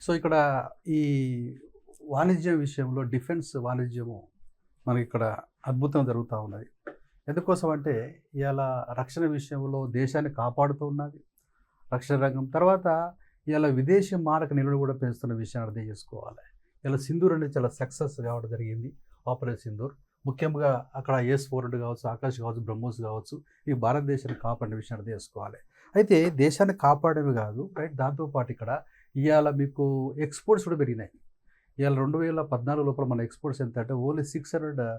So, ఇక్కడ ఈ వాణిజ్యం విషయంలో డిఫెన్స్ వాణిజ్యము మనకిక్కడ అద్భుతం జరుగుతా ఉన్నది. ఎందుకోసం అంటే ఇయాల రక్షణ విషయంలో దేశాన్ని కాపాడుతూ ఉన్నది. రక్షణ రంగం. తర్వాత ఇయాల విదేశీ మారక నిల్వలు కూడా పెంచుతున్న విషయాన్ని అర్థం చేసుకోవాలి. ఇలా సింధూర్ అనేది చాలా సక్సెస్ కావడం జరిగింది. ఆపరేషన్ సింధూర్. ముఖ్యంగా అక్కడ S-400 కావచ్చు, ఆకాష్ కావచ్చు, బ్రహ్మోస్ కావచ్చు, ఈ భారతదేశాన్ని కాపాడిన విషయాన్ని అర్థం చేసుకోవాలి. అయితే దేశాన్ని కాపాడమే కాదు, రైట్, దాంతో పాటు ఇక్కడ ఇయాల మీకు ఎక్స్‌పోర్ట్స్ కూడా పెరిగినాయి. ఇయాల 2014 లోపల మన ఎక్స్‌పోర్ట్స్ ఎంత అంటే ఓన్లీ 600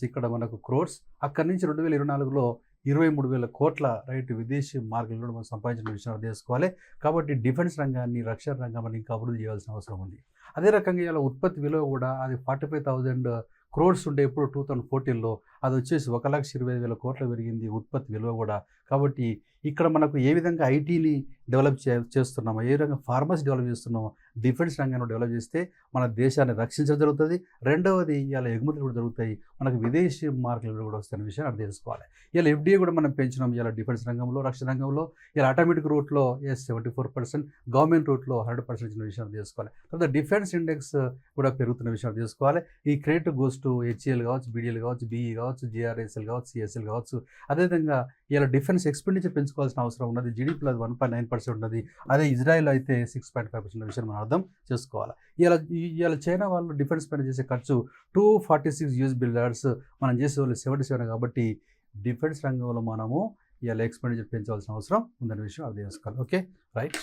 ఇక్కడ మనకు క్రోర్స్. అక్కడి నుంచి 2024లో 23,000 కోట్ల రైట్ విదేశీ మార్గాల్లో మనం సంపాదించిన విషయం అర్థం చేసుకోవాలి. కాబట్టి డిఫెన్స్ రంగాన్ని, రక్షణ రంగాన్ని ఇంకా అభివృద్ధి చేయాల్సిన అవసరం ఉంది. అదే రకంగా ఇలా ఉత్పత్తి విలువ కూడా అది 45,000 క్రోర్స్ ఉండే ఎప్పుడు 2014లో అది వచ్చేసి 1,25,000 కోట్లు పెరిగింది ఉత్పత్తి విలువ కూడా. కాబట్టి ఇక్కడ మనకు ఏ విధంగా ఐటీని డెవలప్ చేస్తున్నామో, ఏ విధంగా ఫార్మసీ డెవలప్ చేస్తున్నామో, డిఫెన్స్ రంగాన్ని డెవలప్ చేస్తే మన దేశాన్ని రక్షించడం జరుగుతుంది. రెండవది ఇలా ఎగుమతులు కూడా జరుగుతాయి. మనకు విదేశీ మార్కెట్లు కూడా వస్తున్న విషయాన్ని అర్థం చేసుకోవాలి. ఇలా ఎఫ్డీఏ కూడా మనం పెంచినాం ఇలా డిఫెన్స్ రంగంలో, రక్షణ రంగంలో. ఇలా ఆటోమేటిక్ రూట్లో 74%, గవర్నమెంట్ రూట్లో 100% ఇచ్చిన విషయాన్ని అర్థం చేసుకోవాలి. తర్వాత డిఫెన్స్ ఇండెక్స్ కూడా పెరుగుతున్న విషయం అర్థం చేసుకోవాలి. ఈ క్రెడిట్ గోస్ టు హెచ్ఏఎల్ కావచ్చు, బీడీఎల్ కావచ్చు, బీఈ కావచ్చు, జీఆర్ఎస్ఎల్ కావచ్చు, సిఎస్ఎల్ కావచ్చు. అదేవిధంగా ఇలా డిఫెన్స్ ఎక్స్పెండిచర్ పెంచుకోవాల్సిన అవసరం ఉన్నది. జీడీపీలో 1.9% ఉన్నది. అదే ఇజ్రాయెల్ అయితే 6.5% విషయం మనం అర్థం చేసుకోవాలి. ఇలా చైనా వాళ్ళు డిఫెన్స్ పైన చేసే ఖర్చు $246 బిలియన్, మనం చేసే వాళ్ళు 77. కాబట్టి డిఫెన్స్ రంగంలో మనము ఇలా ఎక్స్పెండిచర్ పెంచవలసిన అవసరం ఉందనే విషయం అర్థం చేసుకోవాలి. Okay, right.